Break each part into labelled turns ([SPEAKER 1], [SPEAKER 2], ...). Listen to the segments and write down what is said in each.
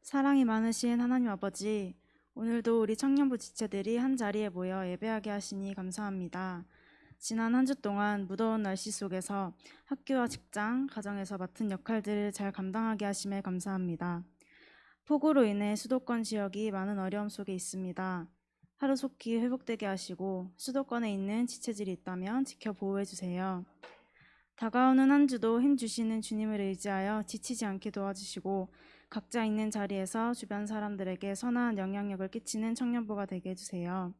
[SPEAKER 1] 사랑이 많으신 하나님 아버지, 오늘도 우리 청년부 지체들이 한 자리에 모여 예배하게 하시니 감사합니다. 지난 한 주 동안 무더운 날씨 속에서 학교와 직장, 가정에서 맡은 역할들을 잘 감당하게 하심에 감사합니다. 폭우로 인해 수도권 지역이 많은 어려움 속에 있습니다. 하루속히 회복되게 하시고 수도권에 있는 지체들이 있다면 지켜 보호해 주세요. 다가오는 한 주도 힘 주시는 주님을 의지하여 지치지 않게 도와주시고 각자 있는 자리에서 주변 사람들에게 선한 영향력을 끼치는 청년부가 되게 해주세요.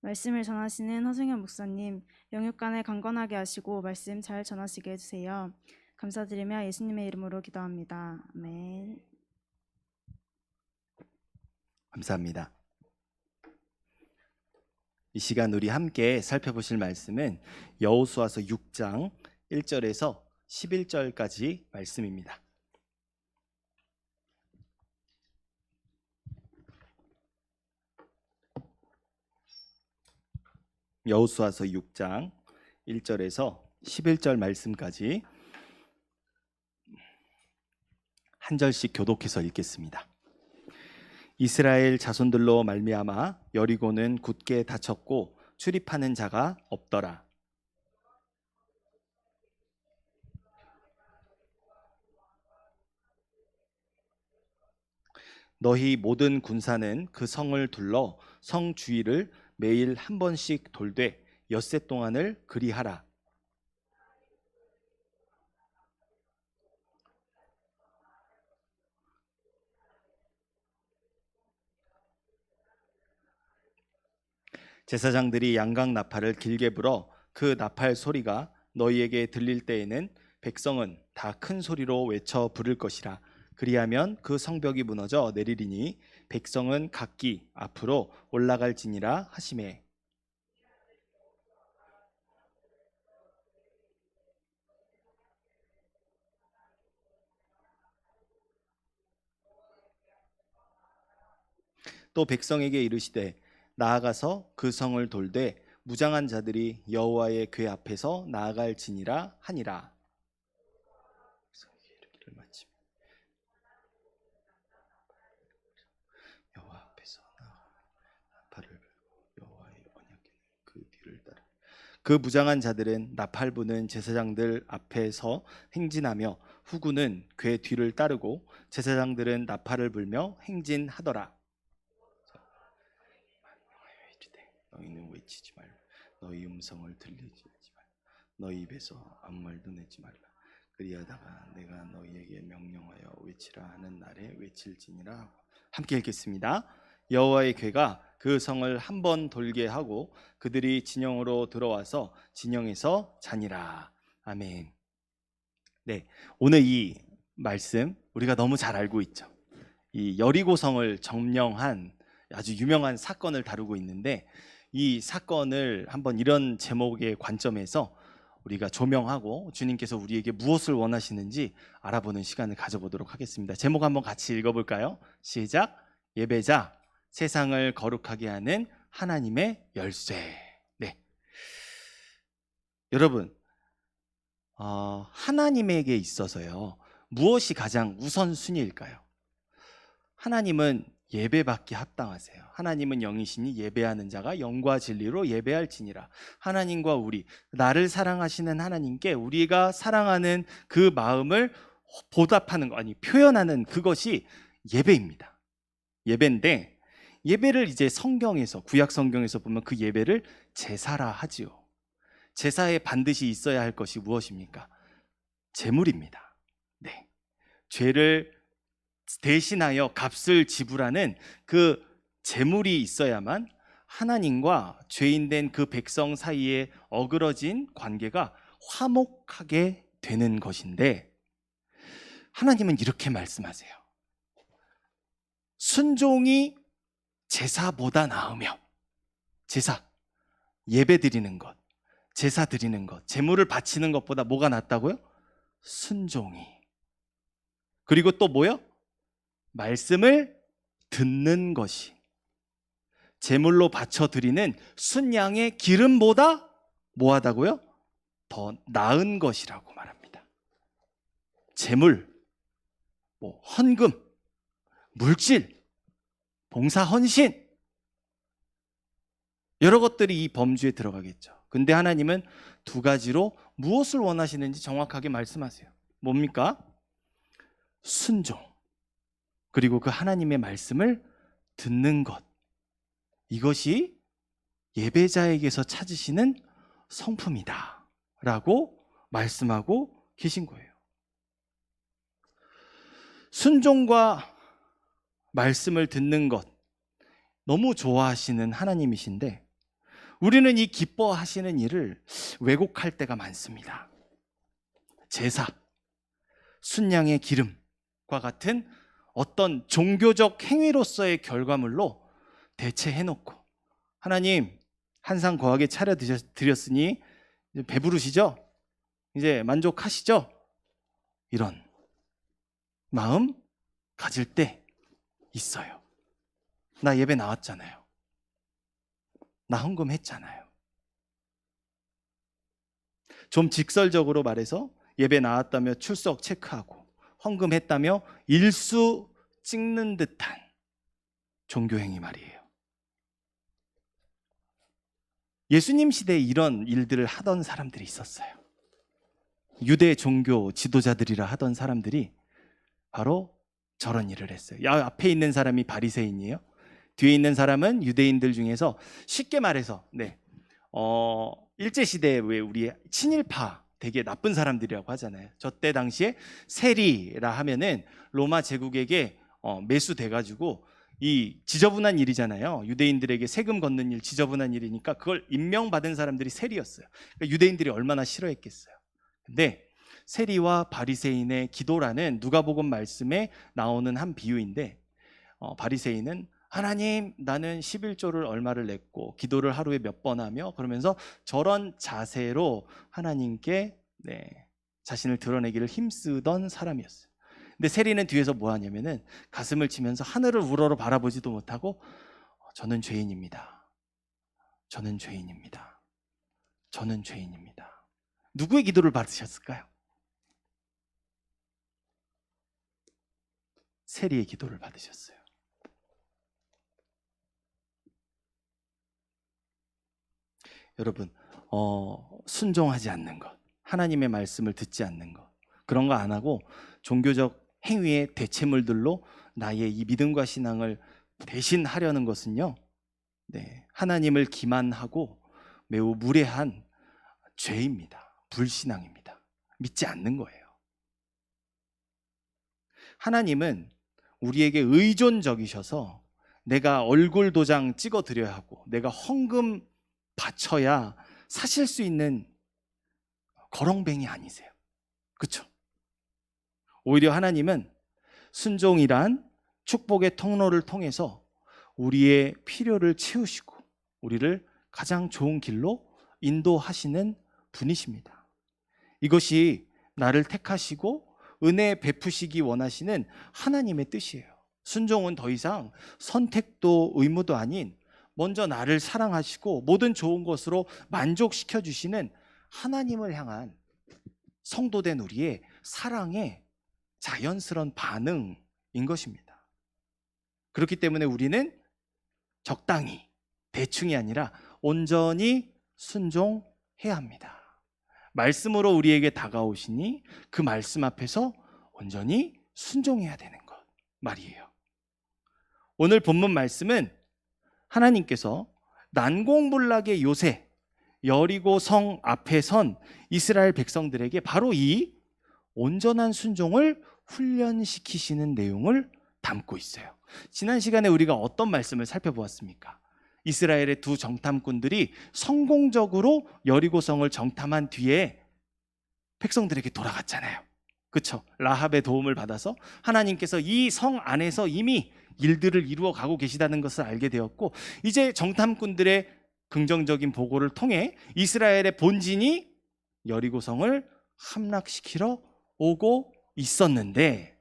[SPEAKER 1] 말씀을 전하시는 허승현 목사님, 영육간에 강건하게 하시고 말씀 잘 전하시게 해주세요. 감사드리며 예수님의 이름으로 기도합니다. 아멘.
[SPEAKER 2] 감사합니다. 이 시간 우리 함께 살펴보실 말씀은 여호수아서 6장 1절에서 11절까지 말씀입니다. 여호수아서 6장 1절에서 11절 말씀까지 한 절씩 교독해서 읽겠습니다. 이스라엘 자손들로 말미암아 여리고는 굳게 닫혔고 출입하는 자가 없더라. 너희 모든 군사는 그 성을 둘러 성 주위를 매일 한 번씩 돌되 엿새 동안을 그리하라. 제사장들이 양각 나팔을 길게 불어 그 나팔 소리가 너희에게 들릴 때에는 백성은 다 큰 소리로 외쳐 부를 것이라. 그리하면 그 성벽이 무너져 내리리니 백성은 각기 앞으로 올라갈지니라 하시매. 또 백성에게 이르시되 나아가서 그 성을 돌되 무장한 자들이 여호와의 궤 앞에서 나아갈지니라 하니라. 여호와 앞에서 나팔을 불고 여호와의 언약궤는 그 뒤를 따라. 그 무장한 자들은 나팔 부는 제사장들 앞에서 행진하며 후구는 궤 뒤를 따르고 제사장들은 나팔을 불며 행진하더라. 너희는 외치지 말라. 너희 음성을 들리지 말라. 너희 입에서 아무 말도 내지 말라. 그리하다가 내가 너희에게 명령하여 외치라 하는 날에 외칠지니라 하고. 함께 읽겠습니다. 여호와의 궤가 그 성을 한 번 돌게 하고 그들이 진영으로 들어와서 진영에서 자니라. 아멘. 네, 오늘 이 말씀 우리가 너무 잘 알고 있죠. 이 여리고성을 점령한 아주 유명한 사건을 다루고 있는데, 이 사건을 한번 이런 제목의 관점에서 우리가 조명하고 주님께서 우리에게 무엇을 원하시는지 알아보는 시간을 가져보도록 하겠습니다. 제목 한번 같이 읽어볼까요? 시작. 예배자, 세상을 거룩하게 하는 하나님의 열쇠. 네, 여러분, 하나님에게 있어서요, 무엇이 가장 우선순위일까요? 하나님은 예배받기 합당하세요. 하나님은 영이시니 예배하는 자가 영과 진리로 예배할지니라. 하나님과 우리, 나를 사랑하시는 하나님께 우리가 사랑하는 그 마음을 보답하는 거, 아니 표현하는 그것이 예배입니다. 예배인데, 예배를 이제 성경에서, 구약 성경에서 보면 그 예배를 제사라 하지요. 제사에 반드시 있어야 할 것이 무엇입니까? 제물입니다. 네, 죄를 대신하여 값을 지불하는 그 제물이 있어야만 하나님과 죄인된 그 백성 사이에 어그러진 관계가 화목하게 되는 것인데, 하나님은 이렇게 말씀하세요. 순종이 제사보다 나으며, 제사, 예배 드리는 것, 제사 드리는 것, 제물을 바치는 것보다 뭐가 낫다고요? 순종이. 그리고 또 뭐요? 말씀을 듣는 것이 제물로 바쳐드리는 순양의 기름보다 뭐하다고요? 더 나은 것이라고 말합니다. 제물, 헌금, 물질, 봉사 헌신, 여러 것들이 이 범주에 들어가겠죠. 근데 하나님은 두 가지로 무엇을 원하시는지 정확하게 말씀하세요. 뭡니까? 순종, 그리고 그 하나님의 말씀을 듣는 것. 이것이 예배자에게서 찾으시는 성품이다 라고 말씀하고 계신 거예요. 순종과 말씀을 듣는 것 너무 좋아하시는 하나님이신데 우리는 이 기뻐하시는 일을 왜곡할 때가 많습니다. 제사, 순양의 기름과 같은 어떤 종교적 행위로서의 결과물로 대체해놓고 하나님 한상 거하게 차려드렸으니 배부르시죠? 이제 만족하시죠? 이런 마음 가질 때 있어요. 나 예배 나왔잖아요. 나 헌금했잖아요. 좀 직설적으로 말해서 예배 나왔다며 출석 체크하고 헌금했다며 일수 찍는 듯한 종교행위 말이에요. 예수님 시대에 이런 일들을 하던 사람들이 있었어요. 유대 종교 지도자들이라 하던 사람들이 바로 저런 일을 했어요. 앞에 있는 사람이 바리새인이에요. 뒤에 있는 사람은 유대인들 중에서 쉽게 말해서 일제시대에 왜 우리 친일파 되게 나쁜 사람들이라고 하잖아요. 저 때 당시에 세리라 하면은 로마 제국에게 매수돼가지고 이 지저분한 일이잖아요. 유대인들에게 세금 걷는 일 지저분한 일이니까 그걸 임명받은 사람들이 세리였어요. 그러니까 유대인들이 얼마나 싫어했겠어요. 근데 세리와 바리새인의 기도라는 누가복음 말씀에 나오는 한 비유인데 바리새인은 하나님 나는 11조를 얼마를 냈고 기도를 하루에 몇 번 하며 그러면서 저런 자세로 하나님께 자신을 드러내기를 힘쓰던 사람이었어요. 근데 세리는 뒤에서 뭐 하냐면은 가슴을 치면서 하늘을 우러러 바라보지도 못하고 저는 죄인입니다. 저는 죄인입니다. 저는 죄인입니다. 누구의 기도를 받으셨을까요? 세리의 기도를 받으셨어요. 여러분, 순종하지 않는 것, 하나님의 말씀을 듣지 않는 것, 그런 거 안 하고 종교적 행위의 대체물들로 나의 이 믿음과 신앙을 대신하려는 것은요, 하나님을 기만하고 매우 무례한 죄입니다. 불신앙입니다. 믿지 않는 거예요. 하나님은 우리에게 의존적이셔서 내가 얼굴 도장 찍어 드려야 하고 내가 헌금 바쳐야 사실 수 있는 거렁뱅이 아니세요. 그렇죠? 오히려 하나님은 순종이란 축복의 통로를 통해서 우리의 필요를 채우시고 우리를 가장 좋은 길로 인도하시는 분이십니다. 이것이 나를 택하시고 은혜 베푸시기 원하시는 하나님의 뜻이에요. 순종은 더 이상 선택도 의무도 아닌 먼저 나를 사랑하시고 모든 좋은 것으로 만족시켜 주시는 하나님을 향한 성도된 우리의 사랑의 자연스러운 반응인 것입니다. 그렇기 때문에 우리는 적당히, 대충이 아니라 온전히 순종해야 합니다. 말씀으로 우리에게 다가오시니 그 말씀 앞에서 온전히 순종해야 되는 것 말이에요. 오늘 본문 말씀은 하나님께서 난공불락의 요새 여리고 성 앞에 선 이스라엘 백성들에게 바로 이 온전한 순종을 훈련시키시는 내용을 담고 있어요. 지난 시간에 우리가 어떤 말씀을 살펴보았습니까? 이스라엘의 두 정탐꾼들이 성공적으로 여리고성을 정탐한 뒤에 백성들에게 돌아갔잖아요. 그렇죠? 라합의 도움을 받아서 하나님께서 이 성 안에서 이미 일들을 이루어 가고 계시다는 것을 알게 되었고 이제 정탐꾼들의 긍정적인 보고를 통해 이스라엘의 본진이 여리고성을 함락시키러 오고 있었는데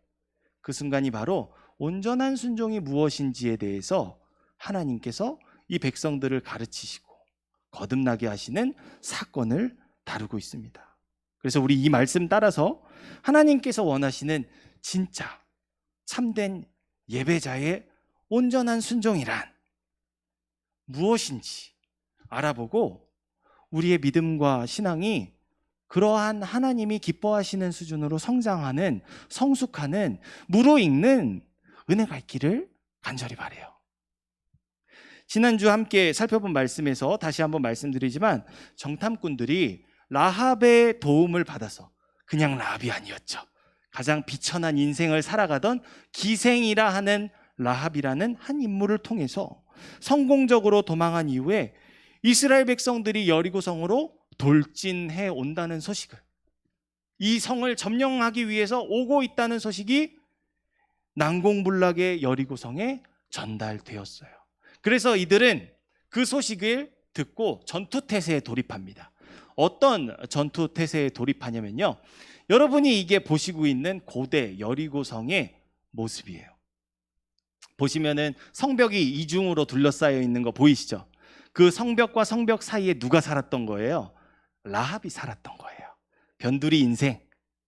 [SPEAKER 2] 그 순간이 바로 온전한 순종이 무엇인지에 대해서 하나님께서 이 백성들을 가르치시고 거듭나게 하시는 사건을 다루고 있습니다. 그래서 우리 이 말씀 따라서 하나님께서 원하시는 진짜 참된 예배자의 온전한 순종이란 무엇인지 알아보고 우리의 믿음과 신앙이 그러한 하나님이 기뻐하시는 수준으로 성장하는, 성숙하는, 무르익는 은혜가 있기를 간절히 바라요. 지난주 함께 살펴본 말씀에서 다시 한번 말씀드리지만 정탐꾼들이 라합의 도움을 받아서, 그냥 라합이 아니었죠, 가장 비천한 인생을 살아가던 기생이라 하는 라합이라는 한 인물을 통해서 성공적으로 도망한 이후에 이스라엘 백성들이 여리고성으로 돌진해 온다는 소식을, 이 성을 점령하기 위해서 오고 있다는 소식이 난공불락의 여리고성에 전달되었어요. 그래서 이들은 그 소식을 듣고 전투태세에 돌입합니다. 어떤 전투태세에 돌입하냐면요, 여러분이 이게 보시고 있는 고대 여리고성의 모습이에요. 보시면은 성벽이 이중으로 둘러싸여 있는 거 보이시죠? 그 성벽과 성벽 사이에 누가 살았던 거예요? 라합이 살았던 거예요. 변두리 인생,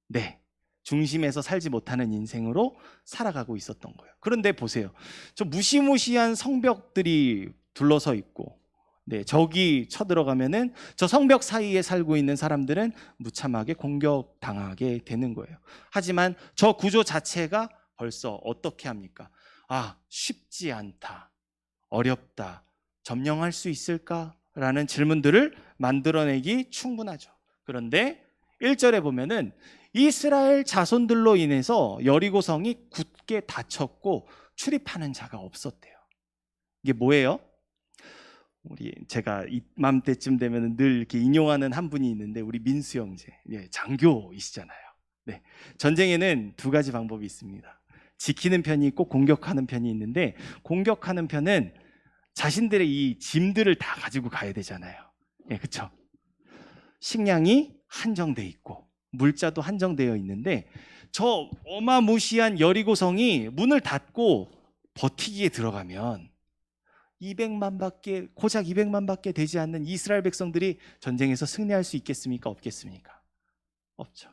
[SPEAKER 2] 네, 중심에서 살지 못하는 인생으로 살아가고 있었던 거예요. 그런데 보세요, 저 무시무시한 성벽들이 둘러서 있고, 네, 적이 쳐들어가면은 저 성벽 사이에 살고 있는 사람들은 무참하게 공격당하게 되는 거예요. 하지만 저 구조 자체가 벌써 어떻게 합니까? 아, 쉽지 않다, 어렵다, 점령할 수 있을까라는 질문들을 만들어내기 충분하죠. 그런데 1절에 보면은 이스라엘 자손들로 인해서 여리고성이 굳게 닫혔고 출입하는 자가 없었대요. 이게 뭐예요? 제가 이맘때쯤 되면 늘 이렇게 인용하는 한 분이 있는데, 우리 민수 형제, 예, 장교이시잖아요. 네, 전쟁에는 두 가지 방법이 있습니다. 지키는 편이 있고 공격하는 편이 있는데, 공격하는 편은 자신들의 이 짐들을 다 가지고 가야 되잖아요. 예, 그렇죠? 식량이 한정돼 있고 물자도 한정되어 있는데, 저 어마무시한 여리고성이 문을 닫고 버티기에 들어가면 200만밖에, 고작 200만밖에 되지 않는 이스라엘 백성들이 전쟁에서 승리할 수 있겠습니까? 없겠습니까? 없죠.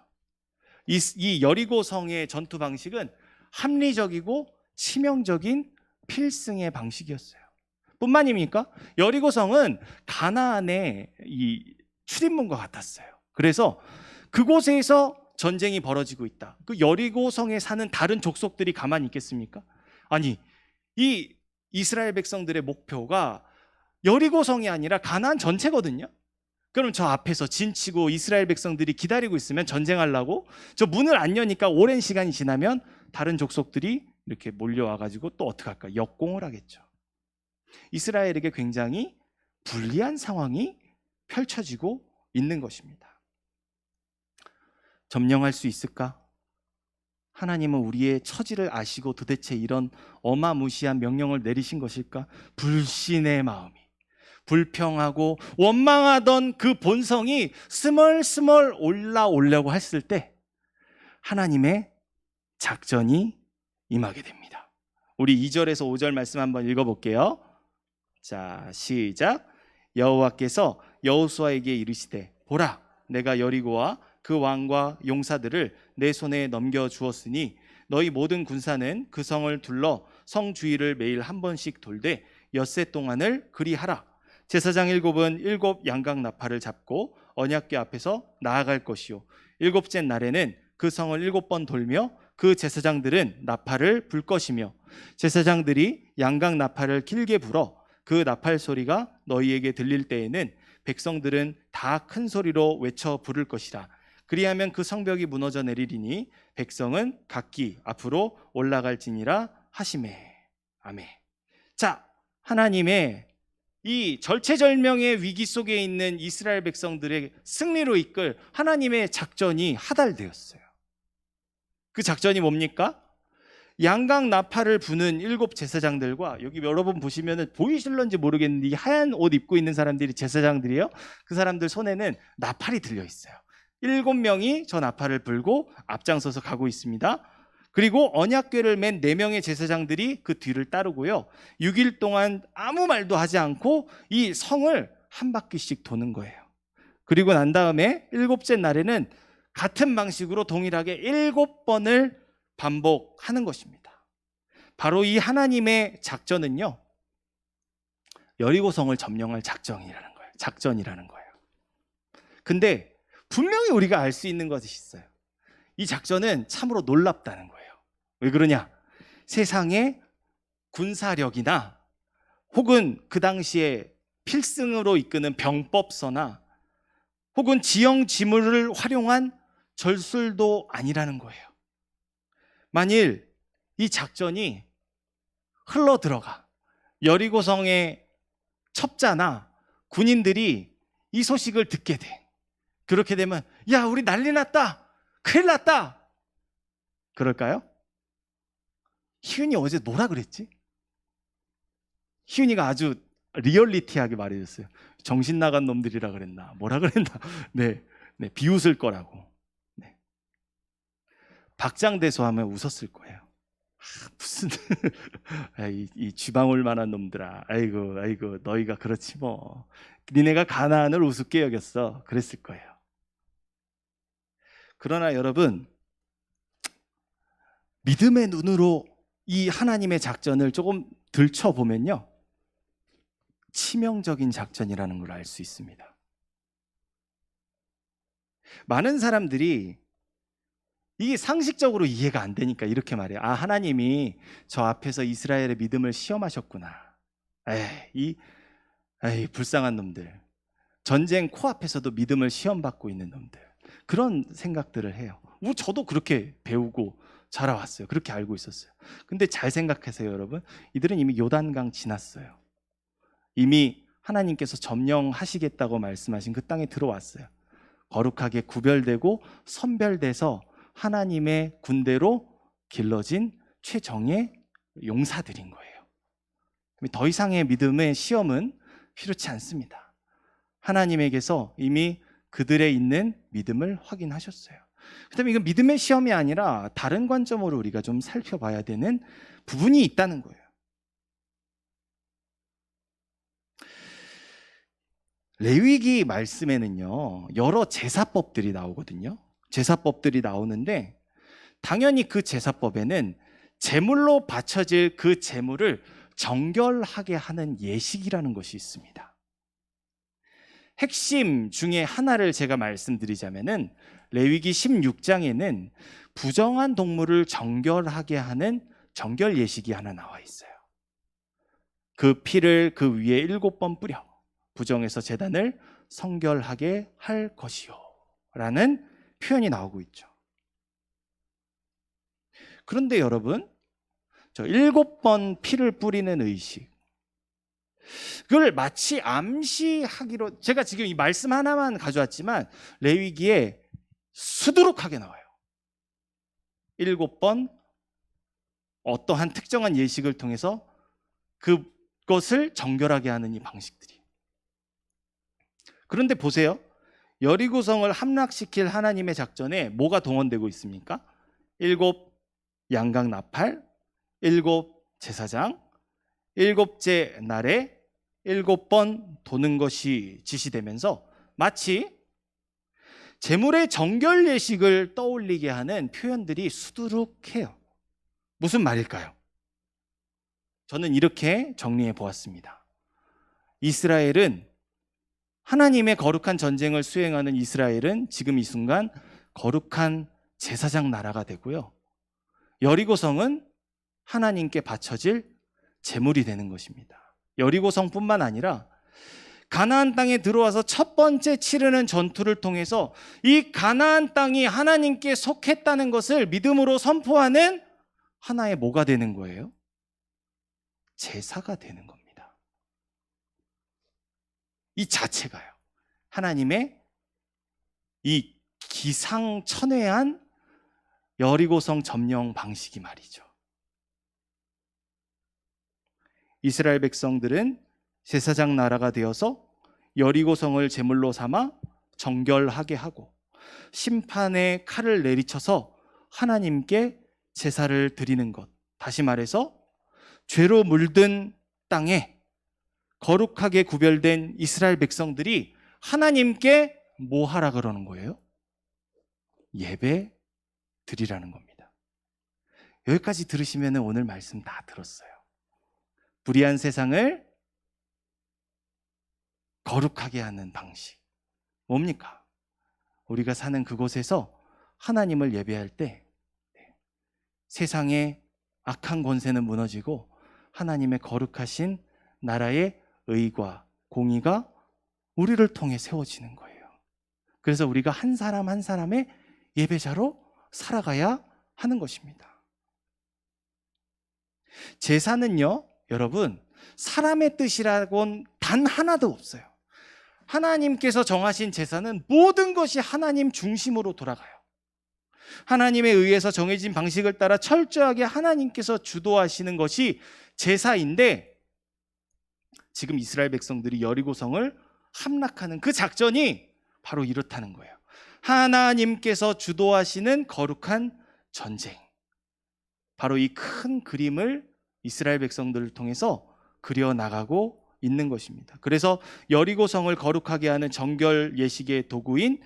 [SPEAKER 2] 이 여리고성의 전투 방식은 합리적이고 치명적인 필승의 방식이었어요. 뿐만입니까? 여리고성은 가나안의 이 출입문과 같았어요. 그래서 그곳에서 전쟁이 벌어지고 있다. 그 여리고성에 사는 다른 족속들이 가만히 있겠습니까? 아니, 이 이스라엘 백성들의 목표가 여리고성이 아니라 가나안 전체거든요. 그럼 저 앞에서 진치고 이스라엘 백성들이 기다리고 있으면 전쟁하려고 저 문을 안 여니까 오랜 시간이 지나면 다른 족속들이 이렇게 몰려와가지고 또 어떻게 할까? 역공을 하겠죠. 이스라엘에게 굉장히 불리한 상황이 펼쳐지고 있는 것입니다. 점령할 수 있을까? 하나님은 우리의 처지를 아시고 도대체 이런 어마무시한 명령을 내리신 것일까? 불신의 마음이, 불평하고 원망하던 그 본성이 스멀스멀 올라오려고 했을 때 하나님의 작전이 임하게 됩니다. 우리 2절에서 5절 말씀 한번 읽어볼게요. 자, 시작. 여호와께서 여호수아에게 이르시되, 보라, 내가 여리고와 그 왕과 용사들을 내 손에 넘겨 주었으니 너희 모든 군사는 그 성을 둘러 성 주위를 매일 한 번씩 돌되 엿새 동안을 그리하라. 제사장 7은 7 양각 나팔을 잡고 언약궤 앞에서 나아갈 것이요, 7째 날에는 그 성을 7번 돌며 그 제사장들은 나팔을 불 것이며, 제사장들이 양각 나팔을 길게 불어 그 나팔 소리가 너희에게 들릴 때에는 백성들은 다 큰 소리로 외쳐 부를 것이라. 그리하면 그 성벽이 무너져 내리리니 백성은 각기 앞으로 올라갈지니라 하시매. 아멘. 자, 하나님의 이 절체절명의 위기 속에 있는 이스라엘 백성들의 승리로 이끌 하나님의 작전이 하달되었어요. 그 작전이 뭡니까? 양각 나팔을 부는 7 제사장들과, 여기 여러분 보시면 보이실런지 모르겠는데 이 하얀 옷 입고 있는 사람들이 제사장들이에요. 그 사람들 손에는 나팔이 들려 있어요. 7명이 저 나팔을 불고 앞장서서 가고 있습니다. 그리고 언약궤를 맨 4명의 제사장들이 그 뒤를 따르고요, 6일 동안 아무 말도 하지 않고 이 성을 한 바퀴씩 도는 거예요. 그리고 난 다음에 7째 날에는 같은 방식으로 동일하게 7번을 반복하는 것입니다. 바로 이 하나님의 작전은요, 여리고성을 점령할 작전이라는 거예요. 근데 분명히 우리가 알 수 있는 것이 있어요. 이 작전은 참으로 놀랍다는 거예요. 왜 그러냐? 세상의 군사력이나 혹은 그 당시에 필승으로 이끄는 병법서나 혹은 지형지물을 활용한 절술도 아니라는 거예요. 만일 이 작전이 흘러 들어가 여리고성의 첩자나 군인들이 이 소식을 듣게 돼. 그렇게 되면 야, 우리 난리 났다, 큰일 났다, 그럴까요? 희은이 어제 뭐라 그랬지? 희은이가 아주 리얼리티하게 말해줬어요. 정신 나간 놈들이라 그랬나, 뭐라 그랬나. 네, 비웃을 거라고. 네. 박장대소 하면 웃었을 거예요. 무슨 이 쥐방울 만한 놈들아, 아이고 너희가 그렇지 뭐, 니네가 가나안을 우습게 여겼어, 그랬을 거예요. 그러나 여러분, 믿음의 눈으로 이 하나님의 작전을 조금 들춰보면요, 치명적인 작전이라는 걸 알 수 있습니다. 많은 사람들이 이게 상식적으로 이해가 안 되니까 이렇게 말해요. 아, 하나님이 저 앞에서 이스라엘의 믿음을 시험하셨구나. 에이 불쌍한 놈들, 전쟁 코앞에서도 믿음을 시험받고 있는 놈들, 그런 생각들을 해요. 저도 그렇게 배우고 자라왔어요. 그렇게 알고 있었어요. 근데 잘 생각하세요, 여러분. 이들은 이미 요단강 지났어요. 이미 하나님께서 점령하시겠다고 말씀하신 그 땅에 들어왔어요. 거룩하게 구별되고 선별돼서 하나님의 군대로 길러진 최정예 용사들인 거예요. 더 이상의 믿음의 시험은 필요치 않습니다. 하나님에게서 이미 그들의 있는 믿음을 확인하셨어요. 그다음에 이건 믿음의 시험이 아니라 다른 관점으로 우리가 좀 살펴봐야 되는 부분이 있다는 거예요. 레위기 말씀에는요, 여러 제사법들이 나오거든요. 제사법들이 나오는데 당연히 그 제사법에는 제물로 바쳐질 그 제물을 정결하게 하는 예식이라는 것이 있습니다. 핵심 중에 하나를 제가 말씀드리자면은 레위기 16장에는 부정한 동물을 정결하게 하는 정결 예식이 하나 나와 있어요. 그 피를 그 위에 7번 뿌려 부정해서 제단을 성결하게 할 것이요 라는 표현이 나오고 있죠. 그런데 여러분, 저 7번 피를 뿌리는 의식, 그걸 마치 암시하기로, 제가 지금 이 말씀 하나만 가져왔지만 레위기에 수두룩하게 나와요. 7번 어떠한 특정한 예식을 통해서 그것을 정결하게 하는 이 방식들이. 그런데 보세요. 여리고성을 함락시킬 하나님의 작전에 뭐가 동원되고 있습니까? 7 양각 나팔, 7 제사장, 7째 날에 7번 도는 것이 지시되면서 마치 제물의 정결 예식을 떠올리게 하는 표현들이 수두룩해요. 무슨 말일까요? 저는 이렇게 정리해 보았습니다. 이스라엘은, 하나님의 거룩한 전쟁을 수행하는 이스라엘은 지금 이 순간 거룩한 제사장 나라가 되고요, 여리고성은 하나님께 바쳐질 제물이 되는 것입니다. 여리고성뿐만 아니라 가나안 땅에 들어와서 첫 번째 치르는 전투를 통해서 이 가나안 땅이 하나님께 속했다는 것을 믿음으로 선포하는 하나의 뭐가 되는 거예요? 제사가 되는 겁니다. 이 자체가요, 하나님의 이 기상천외한 여리고성 점령 방식이 말이죠. 이스라엘 백성들은 제사장 나라가 되어서 여리고성을 제물로 삼아 정결하게 하고 심판의 칼을 내리쳐서 하나님께 제사를 드리는 것, 다시 말해서 죄로 물든 땅에 거룩하게 구별된 이스라엘 백성들이 하나님께 뭐 하라 그러는 거예요? 예배 드리라는 겁니다. 여기까지 들으시면 오늘 말씀 다 들었어요. 불의한 세상을 거룩하게 하는 방식 뭡니까? 우리가 사는 그곳에서 하나님을 예배할 때 세상의 악한 권세는 무너지고 하나님의 거룩하신 나라의 의와 공의가 우리를 통해 세워지는 거예요. 그래서 우리가 한 사람 한 사람의 예배자로 살아가야 하는 것입니다. 제사는요, 여러분, 사람의 뜻이라고는 단 하나도 없어요. 하나님께서 정하신 제사는 모든 것이 하나님 중심으로 돌아가요. 하나님에 의해서 정해진 방식을 따라 철저하게 하나님께서 주도하시는 것이 제사인데, 지금 이스라엘 백성들이 여리고성을 함락하는 그 작전이 바로 이렇다는 거예요. 하나님께서 주도하시는 거룩한 전쟁. 바로 이 큰 그림을 이스라엘 백성들을 통해서 그려나가고 있는 것입니다. 그래서 여리고성을 거룩하게 하는 정결 예식의 도구인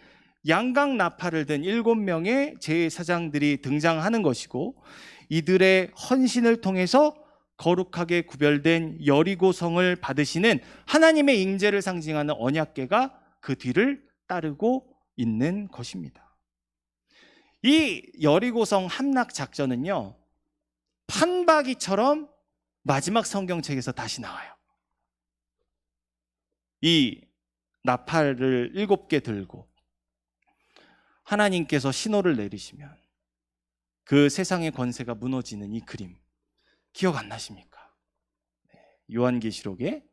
[SPEAKER 2] 양각 나팔을 든 7명의 제사장들이 등장하는 것이고, 이들의 헌신을 통해서 거룩하게 구별된 여리고성을 받으시는 하나님의 임재를 상징하는 언약궤가 그 뒤를 따르고 있는 것입니다. 이 여리고성 함락 작전은요, 판박이처럼 마지막 성경책에서 다시 나와요. 이 나팔을 7개 들고 하나님께서 신호를 내리시면 그 세상의 권세가 무너지는 이 그림 기억 안 나십니까? 요한계시록의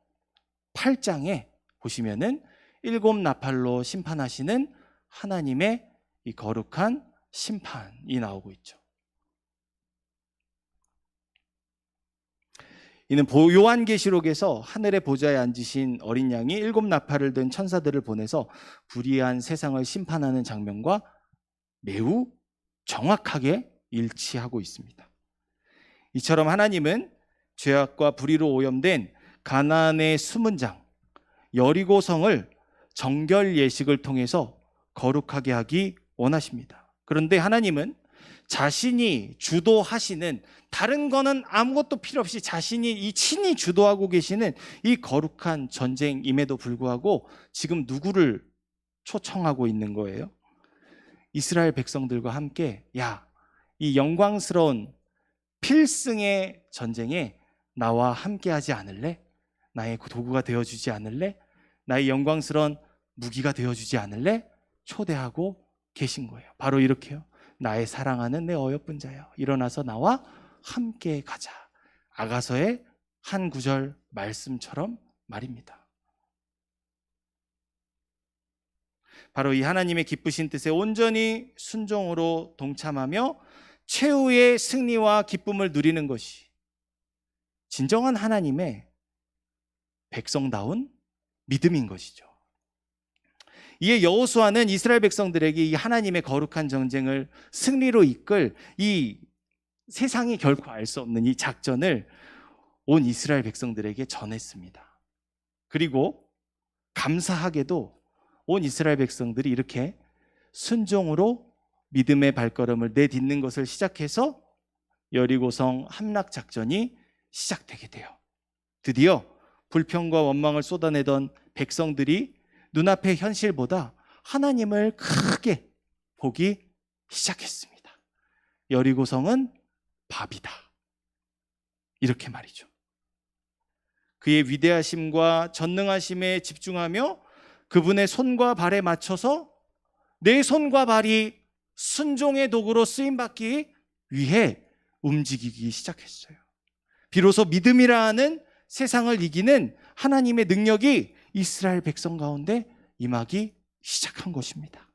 [SPEAKER 2] 8장에 보시면은 7 나팔로 심판하시는 하나님의 이 거룩한 심판이 나오고 있죠. 이는 요한계시록에서 하늘의 보좌에 앉으신 어린 양이 7 나팔을 든 천사들을 보내서 불의한 세상을 심판하는 장면과 매우 정확하게 일치하고 있습니다. 이처럼 하나님은 죄악과 불의로 오염된 가나안의 숨은 장 여리고성을 정결 예식을 통해서 거룩하게 하기 원하십니다. 그런데 하나님은 자신이 주도하시는, 다른 거는 아무것도 필요 없이 자신이 친히 주도하고 계시는 이 거룩한 전쟁임에도 불구하고 지금 누구를 초청하고 있는 거예요? 이스라엘 백성들과 함께 이 영광스러운 필승의 전쟁에 나와 함께 하지 않을래? 나의 도구가 되어주지 않을래? 나의 영광스러운 무기가 되어주지 않을래? 초대하고 계신 거예요. 바로 이렇게요. 나의 사랑하는 내 어여쁜 자여, 일어나서 나와 함께 가자. 아가서의 한 구절 말씀처럼 말입니다. 바로 이 하나님의 기쁘신 뜻에 온전히 순종으로 동참하며 최후의 승리와 기쁨을 누리는 것이 진정한 하나님의 백성다운 믿음인 것이죠. 이에 여호수아는 이스라엘 백성들에게 이 하나님의 거룩한 전쟁을 승리로 이끌 이 세상이 결코 알 수 없는 이 작전을 온 이스라엘 백성들에게 전했습니다. 그리고 감사하게도 온 이스라엘 백성들이 이렇게 순종으로 믿음의 발걸음을 내딛는 것을 시작해서 여리고성 함락 작전이 시작되게 돼요. 드디어 불평과 원망을 쏟아내던 백성들이 눈앞의 현실보다 하나님을 크게 보기 시작했습니다. 여리고성은 밥이다. 이렇게 말이죠. 그의 위대하심과 전능하심에 집중하며 그분의 손과 발에 맞춰서 내 손과 발이 순종의 도구로 쓰임받기 위해 움직이기 시작했어요. 비로소 믿음이라 하는 세상을 이기는 하나님의 능력이 이스라엘 백성 가운데 임하기 시작한 것입니다.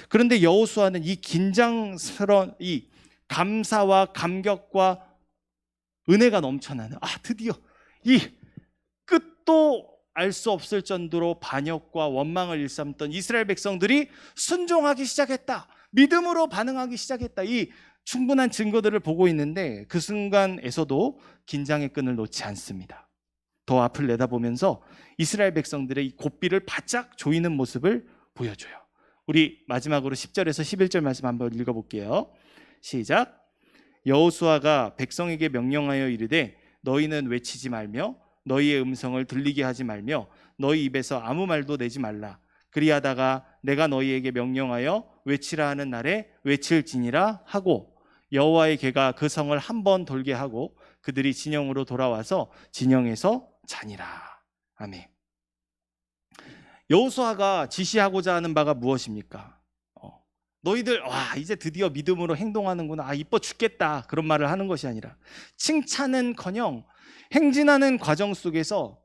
[SPEAKER 2] 그런데 여호수아는 이 긴장스러운 이 감사와 감격과 은혜가 넘쳐나는 드디어 이 끝도 알 수 없을 정도로 반역과 원망을 일삼던 이스라엘 백성들이 순종하기 시작했다. 믿음으로 반응하기 시작했다. 이 충분한 증거들을 보고 있는데 그 순간에서도 긴장의 끈을 놓지 않습니다. 더 앞을 내다보면서 이스라엘 백성들의 이 고삐를 바짝 조이는 모습을 보여줘요. 우리 마지막으로 10절에서 11절 말씀 한번 읽어볼게요. 시작. 여호수아가 백성에게 명령하여 이르되 너희는 외치지 말며 너희의 음성을 들리게 하지 말며 너희 입에서 아무 말도 내지 말라. 그리하다가 내가 너희에게 명령하여 외치라 하는 날에 외칠지니라 하고 여호와의 개가 그 성을 한 번 돌게 하고 그들이 진영으로 돌아와서 진영에서 자니라. 아멘. 여호수아가 지시하고자 하는 바가 무엇입니까? 너희들 이제 드디어 믿음으로 행동하는구나. 이뻐 죽겠다. 그런 말을 하는 것이 아니라 칭찬은커녕 행진하는 과정 속에서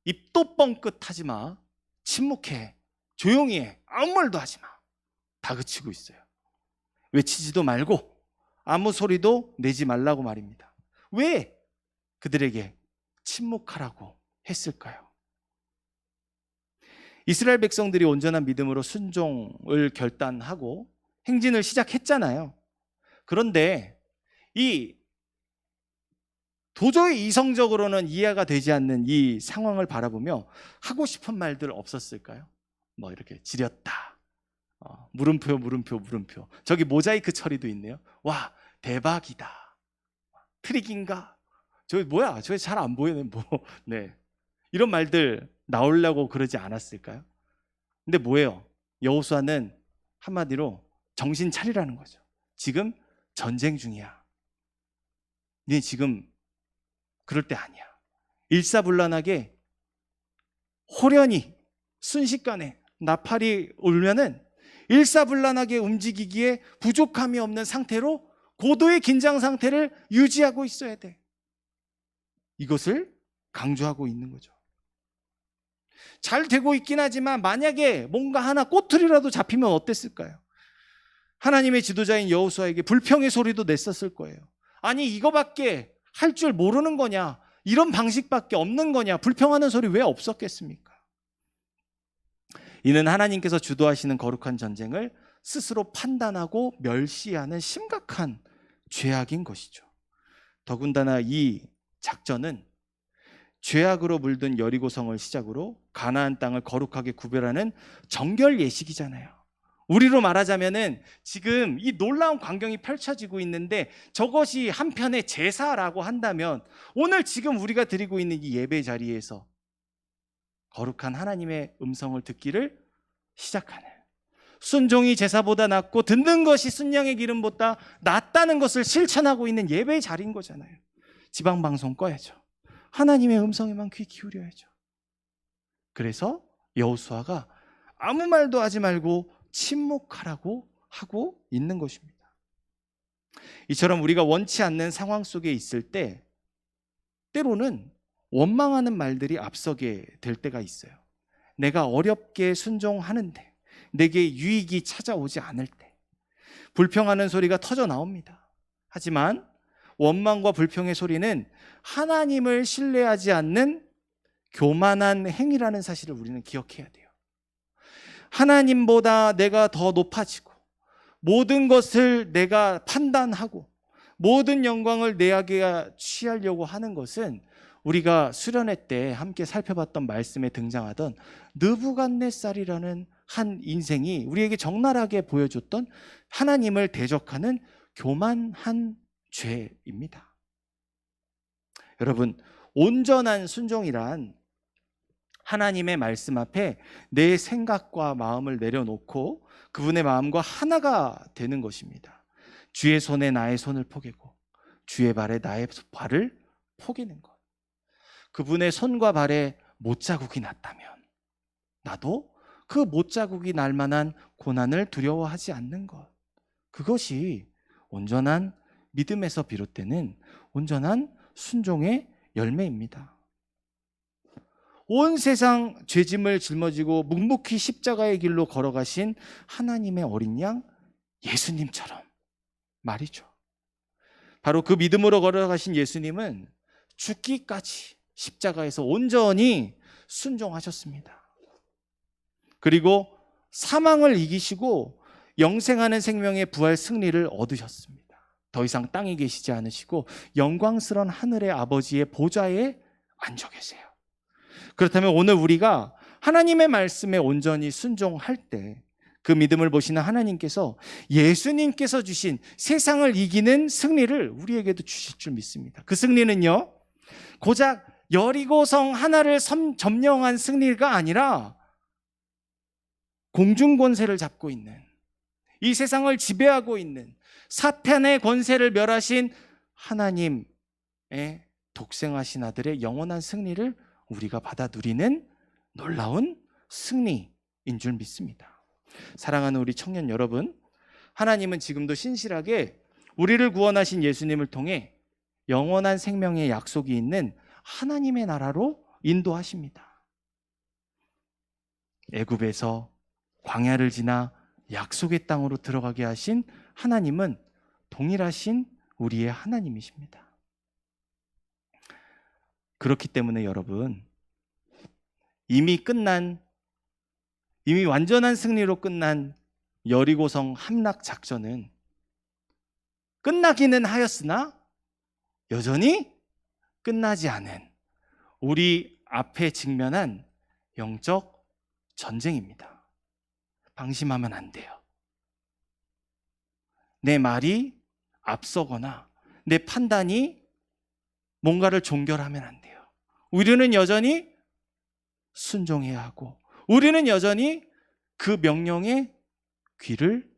[SPEAKER 2] 입도 뻥끗하지 마. 침묵해. 조용히 해. 아무 말도 하지 마. 다그치고 있어요. 외치지도 말고 아무 소리도 내지 말라고 말입니다. 왜 그들에게 침묵하라고 했을까요? 이스라엘 백성들이 온전한 믿음으로 순종을 결단하고 행진을 시작했잖아요. 그런데 도저히 이성적으로는 이해가 되지 않는 이 상황을 바라보며 하고 싶은 말들 없었을까요? 이렇게 지렸다. 물음표. 저기 모자이크 처리도 있네요. 와, 대박이다. 트릭인가? 저기 뭐야? 저기 잘 안 보이네. 네. 이런 말들 나오려고 그러지 않았을까요? 근데 뭐예요? 여호수아는 한마디로 정신 차리라는 거죠. 지금 전쟁 중이야. 네 지금 그럴 때 아니야. 일사불란하게 호련히 순식간에 나팔이 울면은 일사불란하게 움직이기에 부족함이 없는 상태로 고도의 긴장 상태를 유지하고 있어야 돼. 이것을 강조하고 있는 거죠. 잘 되고 있긴 하지만 만약에 뭔가 하나 꼬투리라도 잡히면 어땠을까요? 하나님의 지도자인 여호수아에게 불평의 소리도 냈었을 거예요. 아니 이거밖에 할 줄 모르는 거냐? 이런 방식밖에 없는 거냐? 불평하는 소리 왜 없었겠습니까? 이는 하나님께서 주도하시는 거룩한 전쟁을 스스로 판단하고 멸시하는 심각한 죄악인 것이죠. 더군다나 이 작전은 죄악으로 물든 여리고성을 시작으로 가나안 땅을 거룩하게 구별하는 정결 예식이잖아요. 우리로 말하자면은 지금 이 놀라운 광경이 펼쳐지고 있는데 저것이 한편의 제사라고 한다면 오늘 지금 우리가 드리고 있는 이 예배 자리에서 거룩한 하나님의 음성을 듣기를 시작하는, 순종이 제사보다 낫고 듣는 것이 순양의 기름보다 낫다는 것을 실천하고 있는 예배의 자리인 거잖아요. 지방방송 꺼야죠. 하나님의 음성에만 귀 기울여야죠. 그래서 여호수아가 아무 말도 하지 말고 침묵하라고 하고 있는 것입니다. 이처럼 우리가 원치 않는 상황 속에 있을 때 때로는 원망하는 말들이 앞서게 될 때가 있어요. 내가 어렵게 순종하는데 내게 유익이 찾아오지 않을 때 불평하는 소리가 터져 나옵니다. 하지만 원망과 불평의 소리는 하나님을 신뢰하지 않는 교만한 행위라는 사실을 우리는 기억해야 돼요. 하나님보다 내가 더 높아지고 모든 것을 내가 판단하고 모든 영광을 내게 취하려고 하는 것은 우리가 수련회 때 함께 살펴봤던 말씀에 등장하던 느부갓네살이라는 한 인생이 우리에게 적나라하게 보여줬던 하나님을 대적하는 교만한 죄입니다. 여러분, 온전한 순종이란 하나님의 말씀 앞에 내 생각과 마음을 내려놓고 그분의 마음과 하나가 되는 것입니다. 주의 손에 나의 손을 포개고 주의 발에 나의 발을 포개는 것. 그분의 손과 발에 못자국이 났다면 나도 그 못자국이 날 만한 고난을 두려워하지 않는 것. 그것이 온전한 믿음에서 비롯되는 온전한 순종의 열매입니다. 온 세상 죄짐을 짊어지고 묵묵히 십자가의 길로 걸어가신 하나님의 어린 양 예수님처럼 말이죠. 바로 그 믿음으로 걸어가신 예수님은 죽기까지 십자가에서 온전히 순종하셨습니다. 그리고 사망을 이기시고 영생하는 생명의 부활 승리를 얻으셨습니다. 더 이상 땅에 계시지 않으시고 영광스러운 하늘의 아버지의 보좌에 앉아 계세요. 그렇다면 오늘 우리가 하나님의 말씀에 온전히 순종할 때
[SPEAKER 3] 그 믿음을 보시는 하나님께서 예수님께서 주신 세상을 이기는 승리를 우리에게도 주실 줄 믿습니다. 그 승리는요, 고작 여리고성 하나를 점령한 승리가 아니라 공중권세를 잡고 있는, 이 세상을 지배하고 있는 사탄의 권세를 멸하신 하나님의 독생하신 아들의 영원한 승리를 우리가 받아 누리는 놀라운 승리인 줄 믿습니다. 사랑하는 우리 청년 여러분, 하나님은 지금도 신실하게 우리를 구원하신 예수님을 통해 영원한 생명의 약속이 있는 하나님의 나라로 인도하십니다. 애굽에서 광야를 지나 약속의 땅으로 들어가게 하신 하나님은 동일하신 우리의 하나님이십니다. 그렇기 때문에 여러분, 이미 완전한 승리로 끝난 여리고성 함락 작전은 끝나기는 하였으나 여전히 끝나지 않은 우리 앞에 직면한 영적 전쟁입니다. 방심하면 안 돼요. 내 말이 앞서거나 내 판단이 뭔가를 종결하면 안 돼요. 우리는 여전히 순종해야 하고, 우리는 여전히 그 명령에 귀를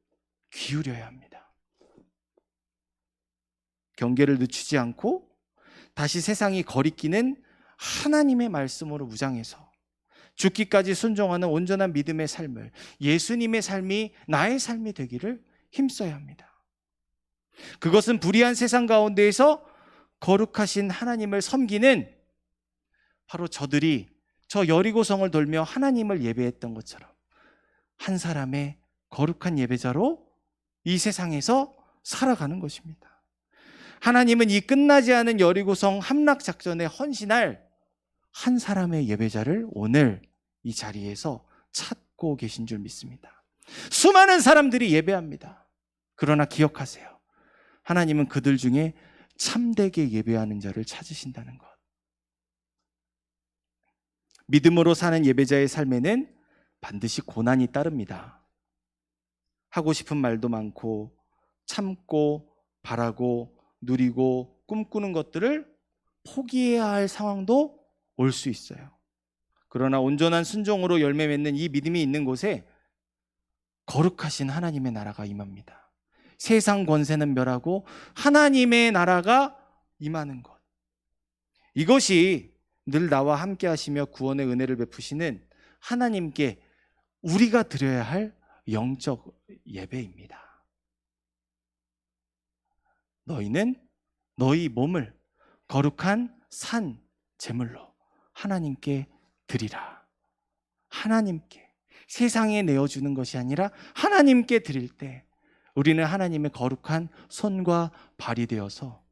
[SPEAKER 3] 기울여야 합니다. 경계를 늦추지 않고 다시 세상이 거리끼는 하나님의 말씀으로 무장해서 죽기까지 순종하는 온전한 믿음의 삶을, 예수님의 삶이 나의 삶이 되기를 힘써야 합니다. 그것은 불의한 세상 가운데에서 거룩하신 하나님을 섬기는 바로 저들이 저 여리고성을 돌며 하나님을 예배했던 것처럼 한 사람의 거룩한 예배자로 이 세상에서 살아가는 것입니다. 하나님은 이 끝나지 않은 여리고성 함락 작전에 헌신할 한 사람의 예배자를 오늘 이 자리에서 찾고 계신 줄 믿습니다. 수많은 사람들이 예배합니다. 그러나 기억하세요. 하나님은 그들 중에 참되게 예배하는 자를 찾으신다는 것. 믿음으로 사는 예배자의 삶에는 반드시 고난이 따릅니다. 하고 싶은 말도 많고 참고 바라고 누리고 꿈꾸는 것들을 포기해야 할 상황도 올 수 있어요. 그러나 온전한 순종으로 열매 맺는 이 믿음이 있는 곳에 거룩하신 하나님의 나라가 임합니다. 세상 권세는 멸하고 하나님의 나라가 임하는 것. 이것이 늘 나와 함께 하시며 구원의 은혜를 베푸시는 하나님께 우리가 드려야 할 영적 예배입니다. 너희는 너희 몸을 거룩한 산 제물로 하나님께 드리라. 하나님께, 세상에 내어주는 것이 아니라 하나님께 드릴 때 우리는 하나님의 거룩한 손과 발이 되어서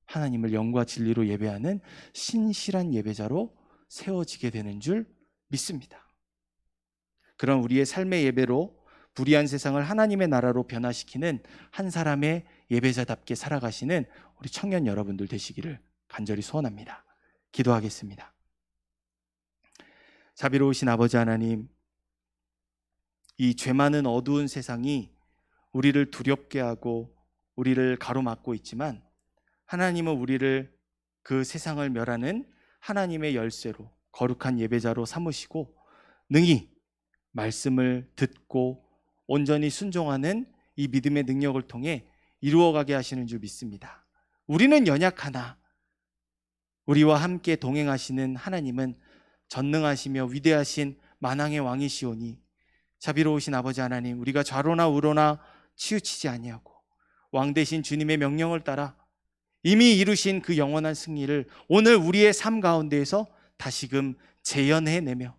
[SPEAKER 3] 하나님을 영과 진리로 예배하는 신실한 예배자로 세워지게 되는 줄 믿습니다. 그런 우리의 삶의 예배로 불의한 세상을 하나님의 나라로 변화시키는 한 사람의 예배자답게 살아가시는 우리 청년 여러분들 되시기를 간절히 소원합니다. 기도하겠습니다. 자비로우신 아버지 하나님, 이 죄 많은 어두운 세상이 우리를 두렵게 하고 우리를 가로막고 있지만 하나님은 우리를 그 세상을 멸하는 하나님의 열쇠로 거룩한 예배자로 삼으시고 능히 말씀을 듣고 온전히 순종하는 이 믿음의 능력을 통해 이루어가게 하시는 줄 믿습니다. 우리는 연약하나 우리와 함께 동행하시는 하나님은 전능하시며 위대하신 만왕의 왕이시오니 자비로우신 아버지 하나님, 우리가 좌로나 우로나 치우치지 아니하고 왕 대신 주님의 명령을 따라 이미 이루신 그 영원한 승리를 오늘 우리의 삶 가운데에서 다시금 재현해내며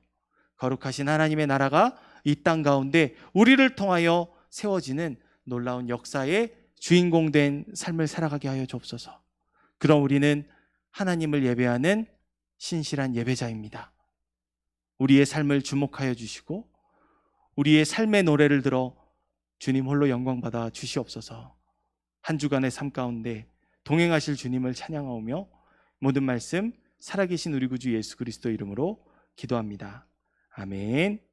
[SPEAKER 3] 거룩하신 하나님의 나라가 이 땅 가운데 우리를 통하여 세워지는 놀라운 역사의 주인공 된 삶을 살아가게 하여 주옵소서. 그럼 우리는 하나님을 예배하는 신실한 예배자입니다. 우리의 삶을 주목하여 주시고 우리의 삶의 노래를 들어 주님 홀로 영광 받아 주시옵소서. 한 주간의 삶 가운데 동행하실 주님을 찬양하오며 모든 말씀 살아계신 우리 구주 예수 그리스도 이름으로 기도합니다. 아멘.